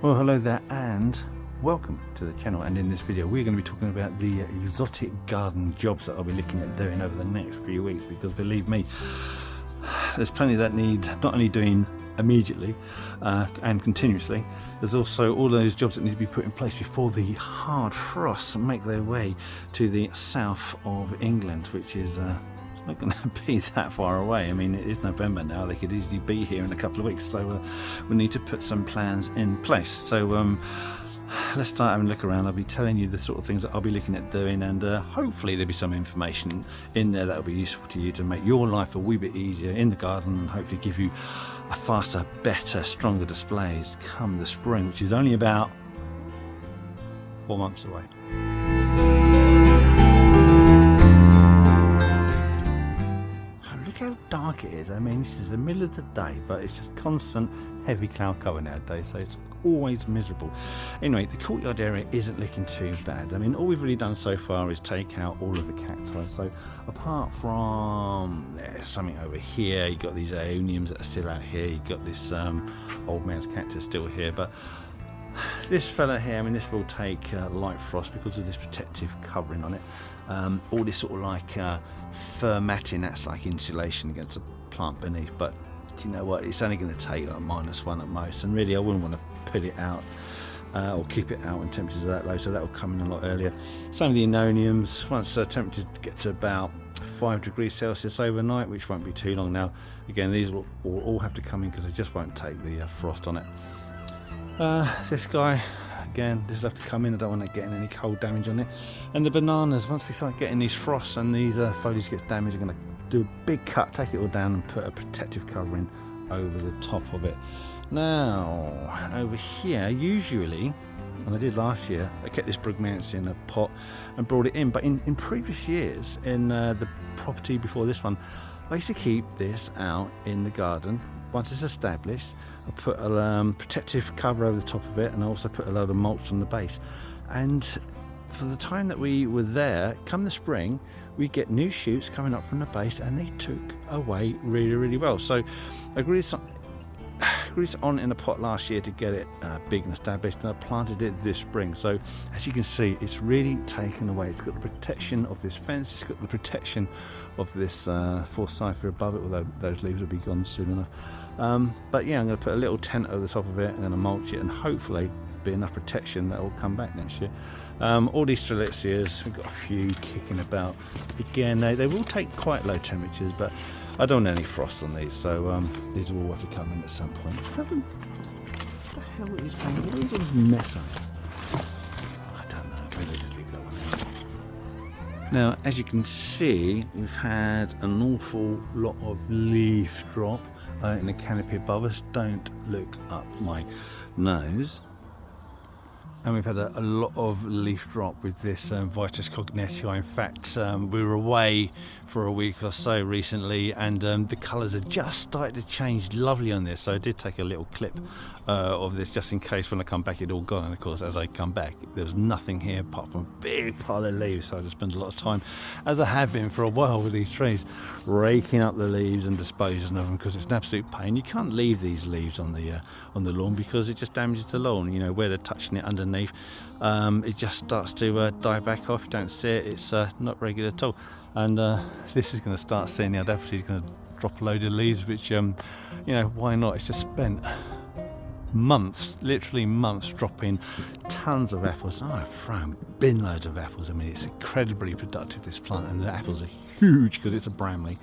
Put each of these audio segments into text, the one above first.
Well, hello there and welcome to the channel, and in this video we're going to be talking about the exotic garden jobs that I'll be looking at doing over the next few weeks, because believe me, there's plenty that need not only doing immediately and continuously, there's also all those jobs that need to be put in place before the hard frosts make their way to the south of England, which is not going to be that far away. I mean, it is November now, they could easily be here in a couple of weeks, so we need to put some plans in place. So let's start having a look around. I'll be telling you the sort of things that I'll be looking at doing, and hopefully there'll be some information in there that will be useful to you to make your life a wee bit easier in the garden, and hopefully give you a faster, better, stronger displays come the spring, which is only about 4 months away. Look how dark it is. I mean, this is the middle of the day, but it's just constant heavy cloud cover nowadays, so it's always miserable. Anyway, the courtyard area isn't looking too bad. I mean, all we've really done so far is take out all of the cacti. So apart from something over here, you've got these aeoniums that are still out here, you've got this old man's cactus still here, but this fella here, I mean, this will take light frost because of this protective covering on it. All this sort of like fur matting, that's like insulation against the plant beneath, but do you know what, it's only going to take like -1 at most, and really I wouldn't want to put it out or keep it out when temperatures are that low, so that will come in a lot earlier. Some of the aeoniums, once temperatures get to about 5 degrees Celsius overnight, which won't be too long now, again these will all have to come in because they just won't take the frost on it. This guy, again, this will have to come in. I don't want it getting any cold damage on it. And the bananas, once they start getting these frosts and these foliage gets damaged, I'm going to do a big cut, take it all down and put a protective covering over the top of it. Now, over here, usually, and I did last year, I kept this brugmansia in a pot and brought it in, but in previous years, in the property before this one, I used to keep this out in the garden. Once it's established, I put a protective cover over the top of it, and I also put a load of mulch on the base. And for the time that we were there, come the spring, we get new shoots coming up from the base, and they took away really, really well. So I grew this on in a pot last year to get it big and established, and I planted it this spring. So as you can see, it's really taken away. It's got the protection of this fence, it's got the protection of this forsythia above it, although those leaves will be gone soon enough. But yeah, I'm going to put a little tent over the top of it, I'm going to mulch it, and hopefully be enough protection that will come back next year. All these strelitzias, we've got a few kicking about. Again, they will take quite low temperatures, but I don't want any frost on these, so these will all have to come in at some point. What the hell is this thing? What is all this mess on it? I don't know. Maybe just leave that one out. Now, as you can see, we've had an awful lot of leaf drop in the canopy above us. Don't look up my nose. And we've had a lot of leaf drop with this Vitis cognitii. In fact, we were away for a week or so recently, and the colours are just starting to change lovely on this. So I did take a little clip of this just in case when I come back it all gone. And of course, as I come back, there was nothing here apart from a big pile of leaves. So I just spent a lot of time, as I have been for a while with these trees, raking up the leaves and disposing of them, because it's an absolute pain. You can't leave these leaves on the lawn because it just damages the lawn. You know, where they're touching it underneath, it just starts to die back off. You don't see it, it's not very good at all. And this is going to start seeing the daffodils going to drop a load of leaves, which you know, why not? It's just spent months, literally months, dropping tons of apples. I've thrown bin loads of apples. I mean, it's incredibly productive, this plant, and the apples are huge because it's a Bramley.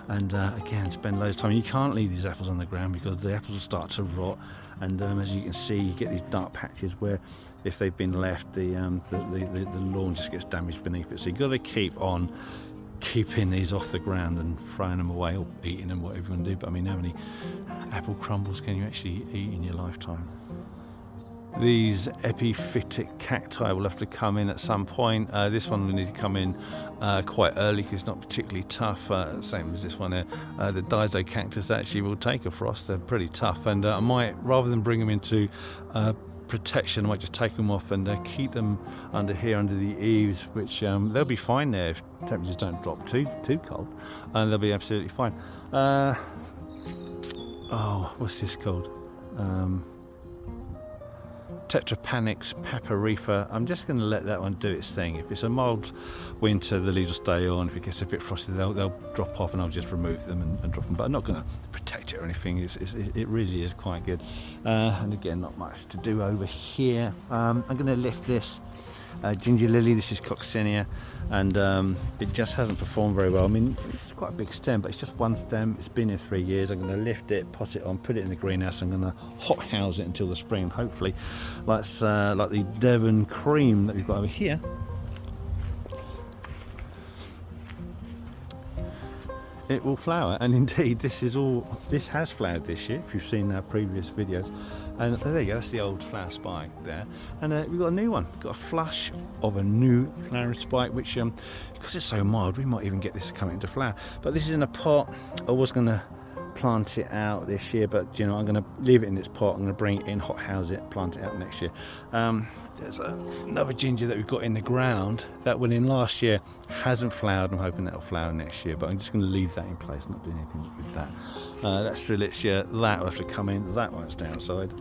And again, spend loads of time. You can't leave these apples on the ground because the apples will start to rot, and as you can see, you get these dark patches where if they've been left, the lawn just gets damaged beneath it. So you've got to keep on keeping these off the ground and throwing them away or eating them, whatever you want to do. But I mean, how many apple crumbles can you actually eat in your lifetime? These epiphytic cacti will have to come in at some point. This one will need to come in quite early because it's not particularly tough, same as this one here. The dizo cactus actually will take a frost, they're pretty tough, and I might, rather than bring them into protection, I might just take them off and keep them under here, under the eaves, which they'll be fine there if temperatures don't drop too cold, and they'll be absolutely fine. Oh, what's this called? Tetrapanix papyrifa. I'm just going to let that one do its thing. If it's a mild winter, the leaves will stay on. If it gets a bit frosty, they'll drop off, and I'll just remove them and drop them. But I'm not going to protect it or anything. It really is quite good. And again, not much to do over here. I'm going to lift this ginger lily. This is coccinia, and it just hasn't performed very well. I mean, it's quite a big stem, but it's just one stem. It's been here 3 years. I'm going to lift it, pot it on, put it in the greenhouse. I'm going to hot house it until the spring, and hopefully, like the Devon cream that we've got over here, it will flower. And indeed, this has flowered this year, if you've seen our previous videos. And there you go, that's the old flower spike there. And we've got a new one. We've got a flush of a new flower spike, which because it's so mild, we might even get this to come into flower. But this is in a pot. I was going to plant it out this year, but you know, I'm going to leave it in its pot. I'm going to bring it in, hot house it, plant it out next year. There's another ginger that we've got in the ground that went in last year, hasn't flowered. I'm hoping that'll flower next year, but I'm just going to leave that in place, not doing anything with that. That's Strelitzia. That will have to come in. That won't stay outside.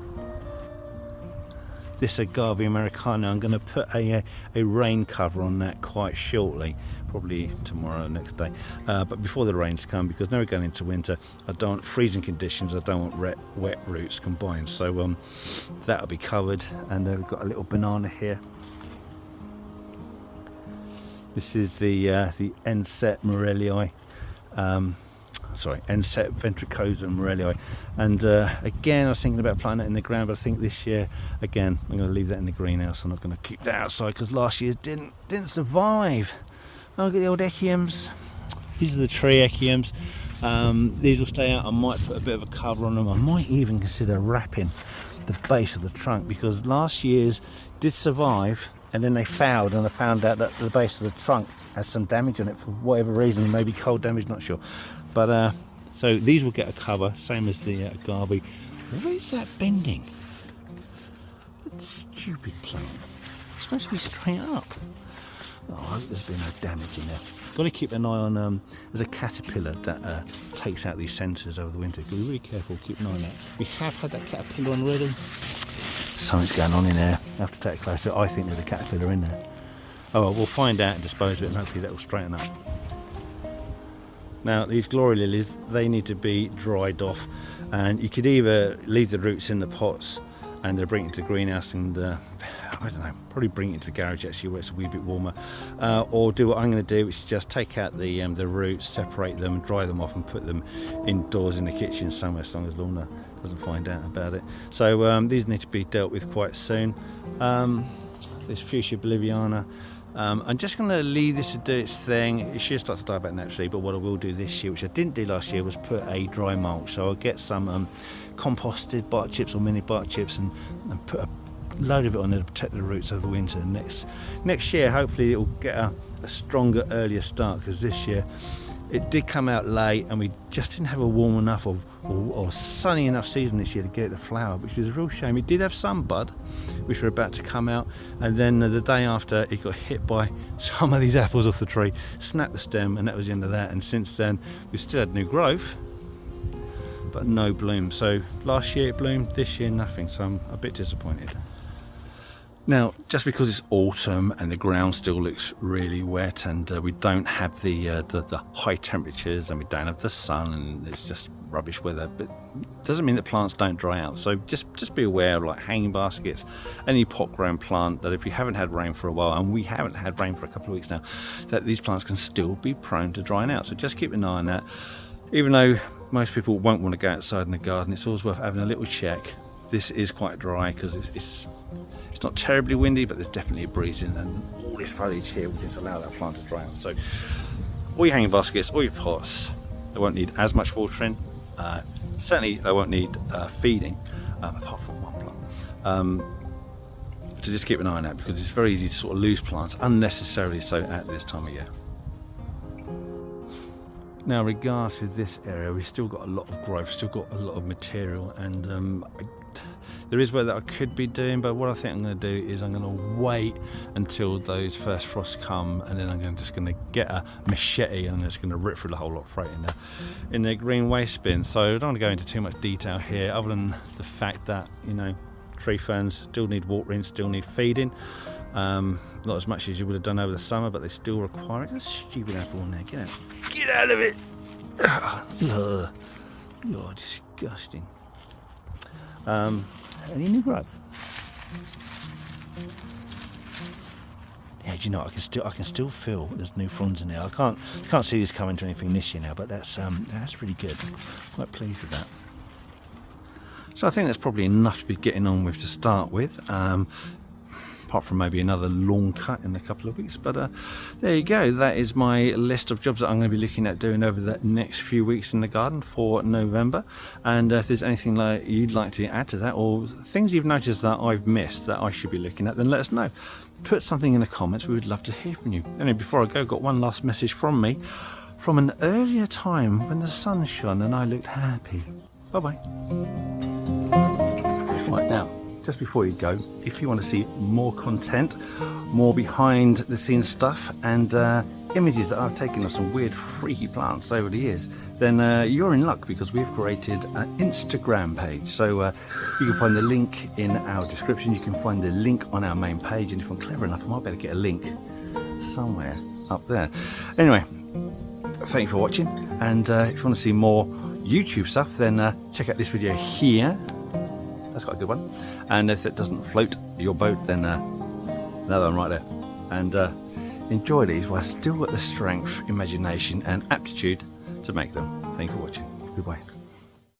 This Agave Americana, I'm going to put a rain cover on that quite shortly, probably tomorrow or next day, but before the rains come, because now we're going into winter, I don't want freezing conditions, I don't want wet roots combined, so that'll be covered. And we've got a little banana here. This is the Enset Morellii. Enset ventricosa Morellii, and again, I was thinking about planting it in the ground, but I think this year, again, I'm going to leave that in the greenhouse. I'm not going to keep that outside because last year didn't survive. Oh, look at the old echiums. These are the tree echiums. These will stay out. I might put a bit of a cover on them. I might even consider wrapping the base of the trunk, because last year's did survive, and then they fouled, and I found out that the base of the trunk has some damage on it for whatever reason, maybe cold damage, not sure. But so these will get a cover, same as the agave. Why is that bending? That stupid plant. It's supposed to be straight up. Oh, I hope there's been no damage in there. Got to keep an eye on. There's a caterpillar that takes out these sensors over the winter. Be really careful. Keep an eye on that. We have had that caterpillar on already. Something's going on in there. I have to take it closer. I think there's a caterpillar in there. Oh well, we'll find out and dispose of it, and hopefully that will straighten up. Now these glory lilies, they need to be dried off, and you could either leave the roots in the pots and bring it into the greenhouse, and I don't know, probably bring it into the garage actually where it's a wee bit warmer, or do what I'm going to do, which is just take out the roots, separate them, dry them off, and put them indoors in the kitchen somewhere, as long as Lorna doesn't find out about it. So these need to be dealt with quite soon. This Fuchsia boliviana, I'm just going to leave this to do its thing. It should start to die back naturally, but what I will do this year, which I didn't do last year, was put a dry mulch. So I'll get some composted bark chips or mini bark chips and put a load of it on there to protect the roots over the winter. Next year, hopefully it will get a stronger, earlier start, because this year it did come out late, and we just didn't have a warm enough or sunny enough season this year to get it to flower, which was a real shame. It did have some bud, which were about to come out, and then the day after, it got hit by some of these apples off the tree, snapped the stem, and that was the end of that. And since then, we've still had new growth, but no bloom. So last year it bloomed, this year nothing, so I'm a bit disappointed. Now, just because it's autumn and the ground still looks really wet, and we don't have the high temperatures, and we don't have the sun, and it's just rubbish weather, but it doesn't mean that plants don't dry out. So just be aware of like hanging baskets, any pot grown plant, that if you haven't had rain for a while, and we haven't had rain for a couple of weeks now, that these plants can still be prone to drying out. So just keep an eye on that. Even though most people won't want to go outside in the garden, it's always worth having a little check. This is quite dry because it's not terribly windy, but there's definitely a breeze in, and all this foliage here will just allow that plant to dry out. So all your hanging baskets, all your pots, they won't need as much watering. Certainly they won't need feeding, apart from one plant. So just keep an eye on that, because it's very easy to sort of lose plants unnecessarily so at this time of year. Now, regards to this area, we've still got a lot of growth, still got a lot of material, and there is work that I could be doing, but what I think I'm going to do is I'm going to wait until those first frosts come, and then I'm just going to get a machete and I'm just going to rip through the whole lot, throw it in the green waste bin. So I don't want to go into too much detail here, other than the fact that, you know, Tree ferns still need watering, still need feeding. Not as much as you would have done over the summer, but they still require it. There's a stupid apple in there. Get out. Get out of it. Ugh. You're disgusting. Any new growth? Yeah, do you know, I can still feel there's new fronds in there. I can't see this coming to anything this year now, but that's really good. Quite pleased with that. So I think that's probably enough to be getting on with to start with. Apart from maybe another lawn cut in a couple of weeks, but there you go. That is my list of jobs that I'm going to be looking at doing over the next few weeks in the garden for November. And if there's anything like you'd like to add to that, or things you've noticed that I've missed that I should be looking at, then let us know. Put something in the comments. We would love to hear from you. Anyway, before I go, got one last message from me from an earlier time when the sun shone and I looked happy. Bye bye. Right now, just before you go, if you want to see more content, more behind the scenes stuff, and images that I've taken of some weird freaky plants over the years, then you're in luck, because we've created an Instagram page. So you can find the link in our description. You can find the link on our main page, and if I'm clever enough, I might be able to get a link somewhere up there. Anyway, thank you for watching, and if you want to see more YouTube stuff, then check out this video here. That's quite a good one. And if it doesn't float your boat, then another one right there. And enjoy these while still got the strength, imagination and aptitude to make them. Thank you for watching. Goodbye.